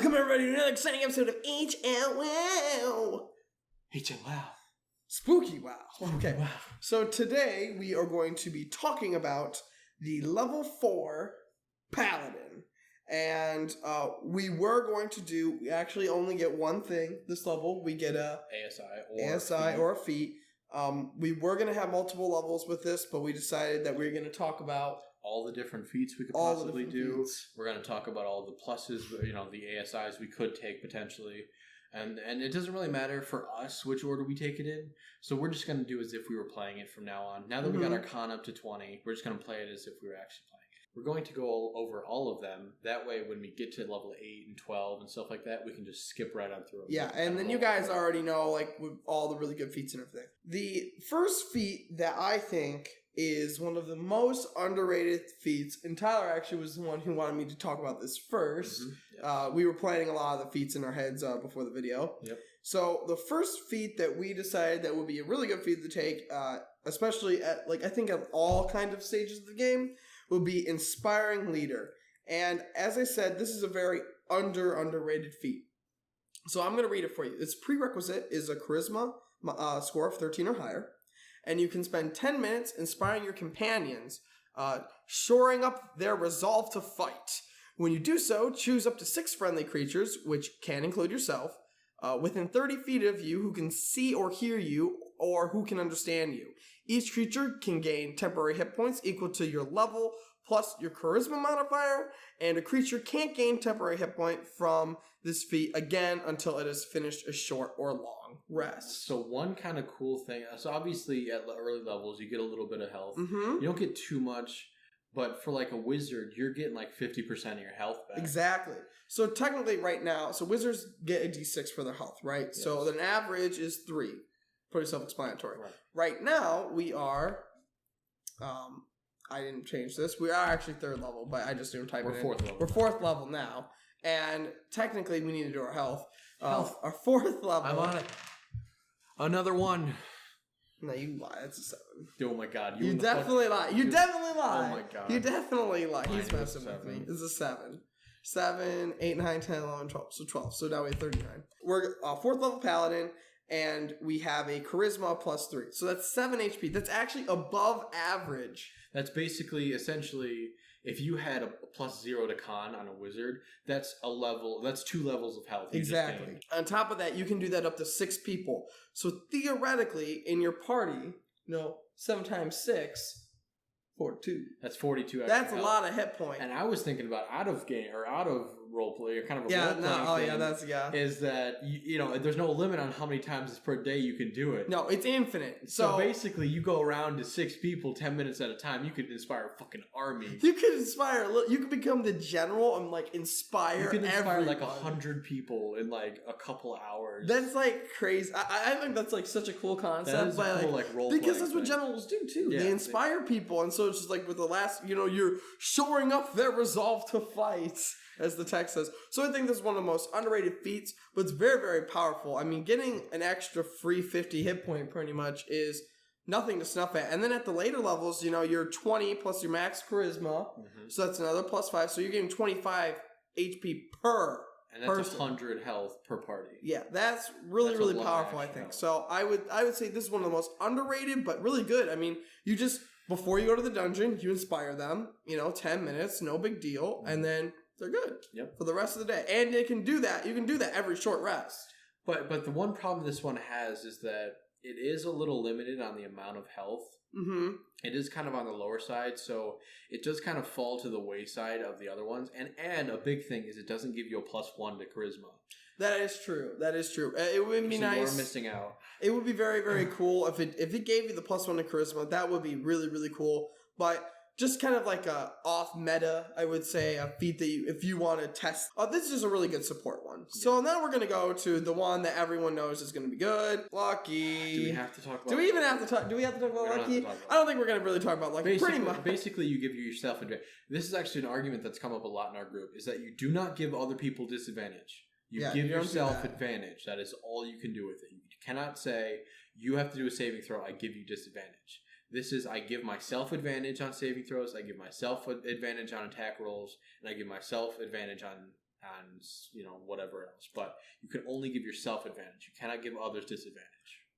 Welcome everybody to another exciting episode of HLwow. HLwow. Spooky wow. Okay, Wow. so today we are going to be talking about the level 4 Paladin. And we actually only get one thing this level. We get a ASI or a feat. We were going to have multiple levels with this, but we decided that we were going to talk about all the different feats we could possibly do. We're going to talk about all the pluses, the ASIs we could take potentially. And it doesn't really matter for us which order we take it in. So we're just going to do as if we were playing it from now on. Now that we got our con up to 20, we're just going to play it as if we were actually playing it. We're going to go over all of them. That way, when we get to level 8 and 12 and stuff like that, we can just skip right on through them. Yeah, and then you guys already know, with all the really good feats and everything. The first feat that I think is one of the most underrated feats, and Tyler actually was the one who wanted me to talk about this first. Mm-hmm. Yep. We were planning a lot of the feats in our heads before the video. Yep. So the first feat that we decided that would be a really good feat to take, especially at I think at all kind of stages of the game, would be Inspiring Leader. And as I said, this is a very underrated feat. So I'm going to read it for you. Its prerequisite is a charisma score of 13 or higher. And you can spend 10 minutes inspiring your companions, shoring up their resolve to fight. When you do so, choose up to 6 friendly creatures, which can include yourself, within 30 feet of you who can see or hear you or who can understand you. Each creature can gain temporary hit points equal to your level plus your charisma modifier, and a creature can't gain temporary hit point from this feat again until it has finished a short or long rest. So one kind of cool thing, so obviously at the early levels you get a little bit of health. Mm-hmm. You don't get too much, but for a wizard, you're getting 50% of your health back. Exactly. So technically right now, so wizards get a d6 for their health, right? Yes. So an average is 3. Pretty self-explanatory. Right now, we are, I didn't change this. We are actually 3rd level, but I just didn't type it in. We're 4th level. We're 4th level now. And technically, we need to do our health. Our 4th level. I'm on it. Another one. No, you lie. It's a 7. Oh my god. You definitely lie. You definitely lie. Oh my god. You definitely lie. He's messing with me. It's a 7. 7, 8, 9, 10, 11, 12. So 12. So now we have 39. We're 4th level Paladin. And we have a charisma plus 3. So that's 7 HP. That's actually above average. That's basically, essentially, if you had a plus 0 to con on a wizard, that's 2 levels of health. Exactly. On top of that, you can do that up to 6 people. So theoretically, in your party, 7 times 6, 42. That's 42 extra That's health. A lot of hit points. And I was thinking about out of roleplay, or kind of a roleplay thing, is that, there's no limit on how many times per day you can do it. No, it's infinite. So basically, you go around to 6 people 10 minutes at a time, you could inspire a fucking army. You could you could become the general and inspire You can inspire everyone. 100 people in a couple hours. That's crazy. I think that's such a cool concept. That is a cool role because that's what generals do too. Yeah, they inspire people, and so it's just with the last, you're shoring up their resolve to fight, as the text says. So I think this is one of the most underrated feats, but it's very, very powerful. I mean, getting an extra free 50 hit point pretty much is nothing to snuff at. And then at the later levels, you're 20 plus your max charisma, so that's another plus 5. So you're getting 25 HP per and that's person. 100 health per party. Yeah, that's really powerful, I think. Health. So I would say this is one of the most underrated, but really good. I mean, you just, before you go to the dungeon, you inspire them, 10 minutes, no big deal, and then they're good for the rest of the day. And you can do that every short rest. But the one problem this one has is that it is a little limited on the amount of health. Mm-hmm. It is kind of on the lower side, so it does kind of fall to the wayside of the other ones. And a big thing is it doesn't give you a +1 to charisma. That is true. It would be nice. You're missing out. It would be very, very cool if it gave you the +1 to charisma. That would be really, really cool. But just kind of a off meta, I would say, a feat that if you want to test. This is just a really good support one. So now we're going to go to the one that everyone knows is going to be good. Lucky. Do we have to talk about Do we have to talk about Lucky? I don't think we're going to really talk about Lucky. Pretty much. Basically, you give yourself advantage. This is actually an argument that's come up a lot in our group, is that you do not give other people disadvantage. You give yourself advantage. That is all you can do with it. You cannot say, you have to do a saving throw, I give you disadvantage. This is, I give myself advantage on saving throws, I give myself advantage on attack rolls, and I give myself advantage on and whatever else. But you can only give yourself advantage. You cannot give others disadvantage.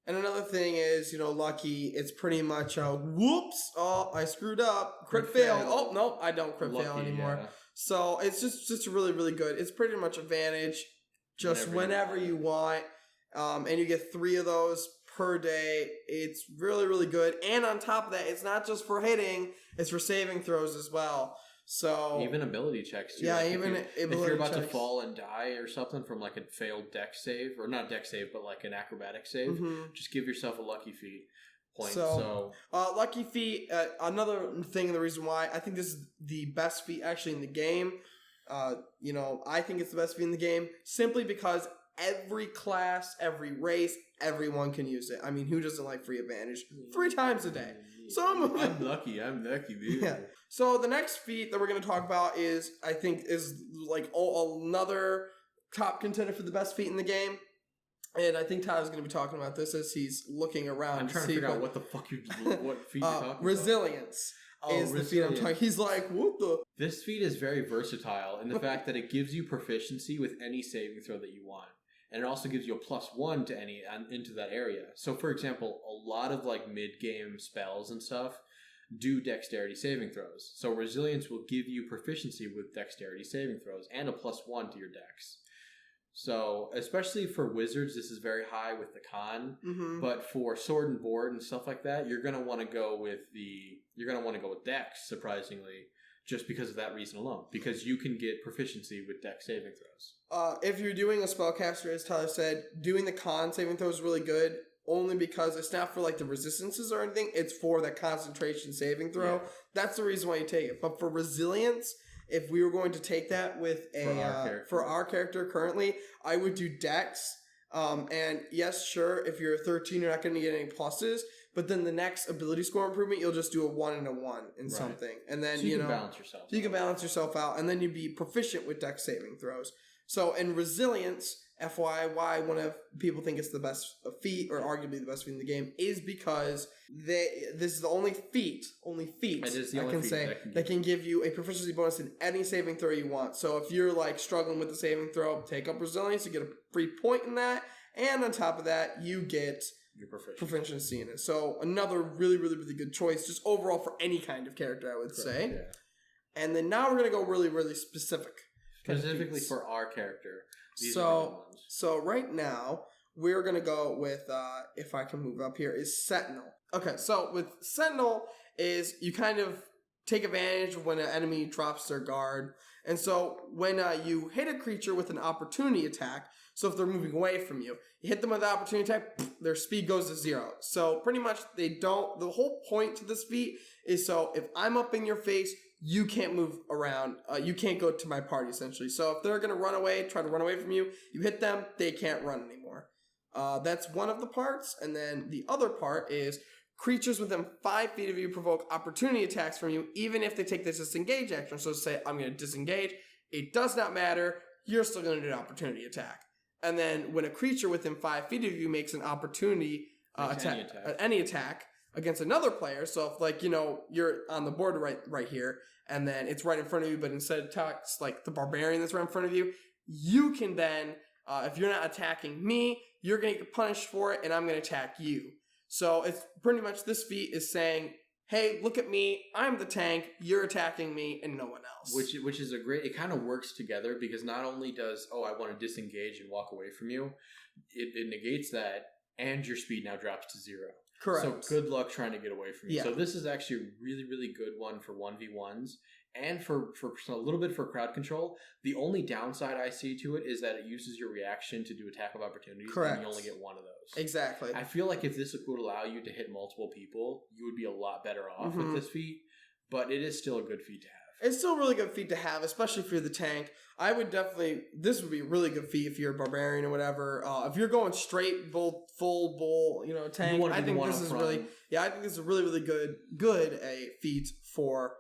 And another thing is, lucky, it's pretty much a whoops, oh, I screwed up, crit fail. Oh, no, I don't crit fail anymore. Yeah. So it's just really, really good. It's pretty much advantage just whenever you want. And you get 3 of those per day. It's really, really good. And on top of that, it's not just for hitting, it's for saving throws as well. So even ability checks too. Yeah, like if you're about to fall and die or something from like a failed deck save, or not deck save, but like an acrobatic save, just give yourself a lucky feat point. So lucky feat. Another thing, the reason why I think this is the best feat actually in the game. I think it's the best feat in the game simply because every class, every race, everyone can use it. I mean, who doesn't like free advantage 3 times a day? So I'm lucky, dude. Yeah. So the next feat that we're going to talk about is like another top contender for the best feat in the game. And I think Tyler's going to be talking about this as he's looking around. I'm trying to figure out what feat you're talking about. Resilience is the feat I'm talking. He's like, what the? This feat is very versatile in the fact that it gives you proficiency with any saving throw that you want. And it also gives you a +1 to into that area. So, for example, a lot of like mid-game spells and stuff do dexterity saving throws. So resilience will give you proficiency with dexterity saving throws and a +1 to your dex. So, especially for wizards, this is very high with the con. Mm-hmm. But for sword and board and stuff like that, you're gonna want to go with dex, surprisingly. Just because of that reason alone. Because you can get proficiency with dex saving throws. If you're doing a spellcaster, as Tyler said, doing the con saving throw is really good. Only because it's not for like the resistances or anything. It's for the concentration saving throw. Yeah. That's the reason why you take it. But for resilience, if we were going to take that with for our character currently, I would do dex. And yes, sure, if you're 13, you're not going to get any pluses. But then the next ability score improvement, you'll just do a 1 and a 1 in something. And then, so you can balance yourself out. You can balance yourself out. And then you'd be proficient with dex saving throws. So in resilience, FYI, why one of people think it's the best feat, or arguably the best feat in the game, is because this is the only feat that can give you a proficiency bonus in any saving throw you want. So if you're like struggling with the saving throw, take up resilience, you get a free point in that. And on top of that, you get your proficiency in it. So another really, really, really good choice, just overall for any kind of character, I would say. Yeah. And then now we're going to go really, really specific. Specifically for our character. So right now, we're going to go with, if I can move up here, is Sentinel. Okay, so with Sentinel is you kind of take advantage of when an enemy drops their guard. And so when you hit a creature with an opportunity attack, so if they're moving away from you, you hit them with an opportunity attack, their speed goes to 0. So pretty much the whole point to this feat is so if I'm up in your face, you can't move around. You can't go to my party, essentially. So if they're going to try to run away from you, you hit them, they can't run anymore. That's one of the parts. And then the other part is creatures within 5 feet of you provoke opportunity attacks from you, even if they take this disengage action. So say, I'm going to disengage. It does not matter. You're still going to do an opportunity attack. And then when a creature within 5 feet of you makes an opportunity any attack against another player, so if you're on the board right here, and then it's right in front of you, but instead attacks like the barbarian that's right in front of you, you can then, if you're not attacking me, you're going to get punished for it, and I'm going to attack you. So it's pretty much this feat is saying, hey, look at me, I'm the tank, you're attacking me, and no one else. Which is it kind of works together, because not only does, I want to disengage and walk away from you, it negates that, and your speed now drops to 0. Correct. So good luck trying to get away from you. Yeah. So this is actually a really, really good one for 1v1s, and for a little bit for crowd control. The only downside I see to it is that it uses your reaction to do attack of opportunities. Correct. And you only get one of those. Exactly. I feel like if this would allow you to hit multiple people, you would be a lot better off with this feat, but it is still a good feat to have. It's still a really good feat to have, especially if you're the tank. I would definitely, this would be a really good feat if you're a barbarian or whatever. If you're going straight full bull, tank, I think this is really, I think this is a really, really good feat for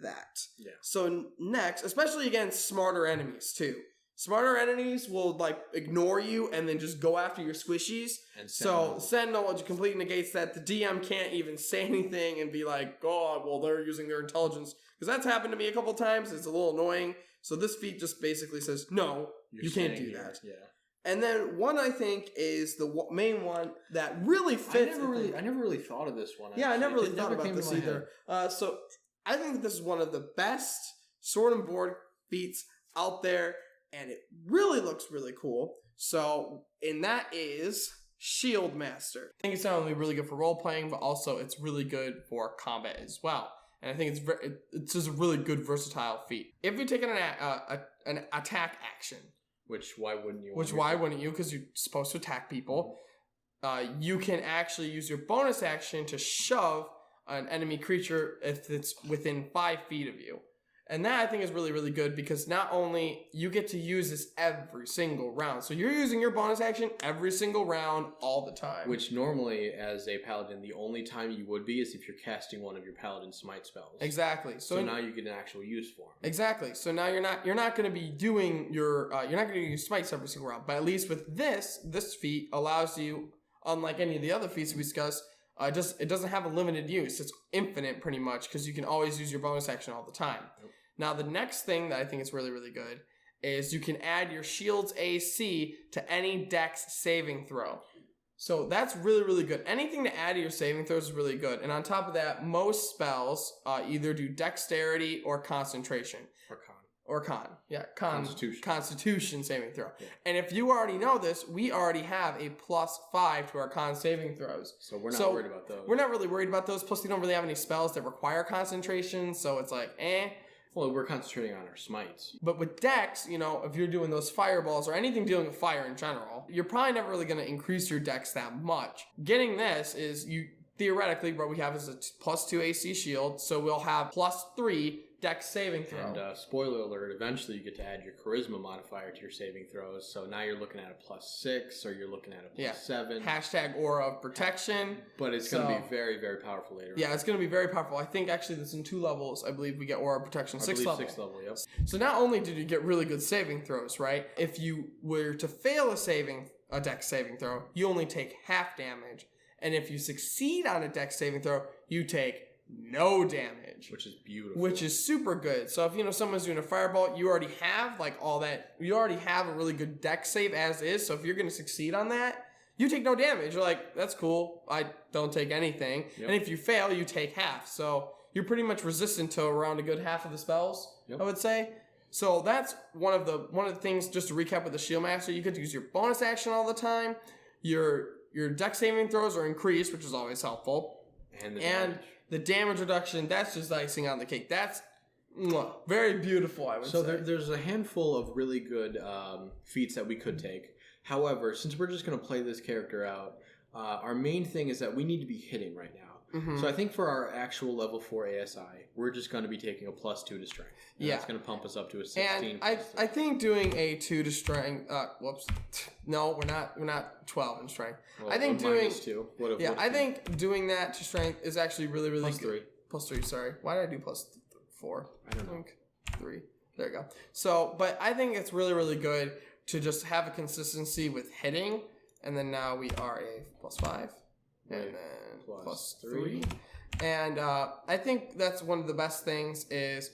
that. Yeah. So next, especially against smarter enemies too. Smarter enemies will ignore you and then just go after your squishies. And Sentinel completely negates that. The DM can't even say anything and be like, oh, well, they're using their intelligence. Because that's happened to me a couple times. It's a little annoying. So this feat just basically says, no, you can't do that. Yeah. And then one I think is the main one that really fits. I never really thought of this one. Actually. Yeah, I never really thought about this either. So I think this is one of the best sword and board feats out there, and it really looks really cool. So, and that is Shield Master. I think it's not only really good for role playing, but also it's really good for combat as well. And I think it's just a really good versatile feat. If you're taking an attack action, which why wouldn't you? Because you're supposed to attack people. You can actually use your bonus action to shove an enemy creature if it's within 5 feet of you. And that I think is really, really good because not only you get to use this every single round. So you're using your bonus action every single round all the time. Which normally, as a paladin, the only time you would be is if you're casting one of your paladin smite spells. Exactly. So now you get an actual use for them. Exactly. So now you're not going to be doing you're not going to use smites every single round. But at least with this feat allows you, unlike any of the other feats we discussed, it doesn't have a limited use. It's infinite pretty much because you can always use your bonus action all the time. Yep. Now, the next thing that I think is really, really good is you can add your shield's AC to any dex saving throw. So that's really, really good. Anything to add to your saving throws is really good. And on top of that, most spells either do dexterity or concentration. Or con. Yeah, Constitution saving throw. Yeah. And if you already know this, we already have a +5 to our con saving throws. So we're not worried about those. We're not really worried about those. Plus, we don't really have any spells that require concentration. So it's like, Well, we're concentrating on our smites. But with dex, if you're doing those fireballs or anything dealing with fire in general, you're probably never really going to increase your dex that much. Getting this is theoretically what we have is a +2 AC shield, so we'll have +3 dex saving throw. And spoiler alert, eventually you get to add your charisma modifier to your saving throws, so now you're looking at a +6 or you're looking at a +7. Hashtag aura of protection. But it's going to be very, very powerful later on. Yeah, it's going to be very powerful. I think actually this in 2 levels. I believe we get aura of protection 6th level. 6th level, yep. So not only did you get really good saving throws, right? If you were to fail a dex saving throw, you only take half damage. And if you succeed on a dex saving throw, you take no damage. Which is beautiful. Which is super good. So if someone's doing a fireball, you already have all that. You already have a really good dex save as is. So if you're going to succeed on that, you take no damage. You're like, that's cool. I don't take anything. Yep. And if you fail, you take half. So you're pretty much resistant to around a good half of the spells, I would say. So that's one of the things, just to recap with the Shield Master, you could use your bonus action all the time. Your dex saving throws are increased, which is always helpful. And the damage reduction, that's just icing on the cake. That's very beautiful, I would say. So there's a handful of really good feats that we could take. However, since we're just going to play this character out, our main thing is that we need to be hitting right now. Mm-hmm. So I think for our actual level 4 ASI, we're just going to be taking a +2 to strength. And that's going to pump us up to a 16. And I think doing a 2 to strength. No, we're not 12 in strength. Well, I think doing -2. I think doing that to strength is actually really, really good. +3. +3. Sorry, why did I do +4? I don't know. 3. There you go. So, but I think it's really, really good to just have a consistency with hitting, and then now we are a +5. And then +3. And I think that's one of the best things is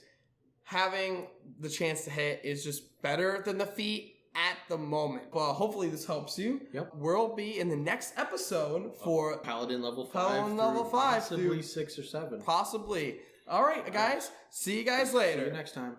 having the chance to hit is just better than the feat at the moment. Well, hopefully this helps you. Yep. We'll be in the next episode for Paladin level 5. Paladin level 5. Possibly 6 or 7. Possibly. All right, guys. See you guys later. See you next time.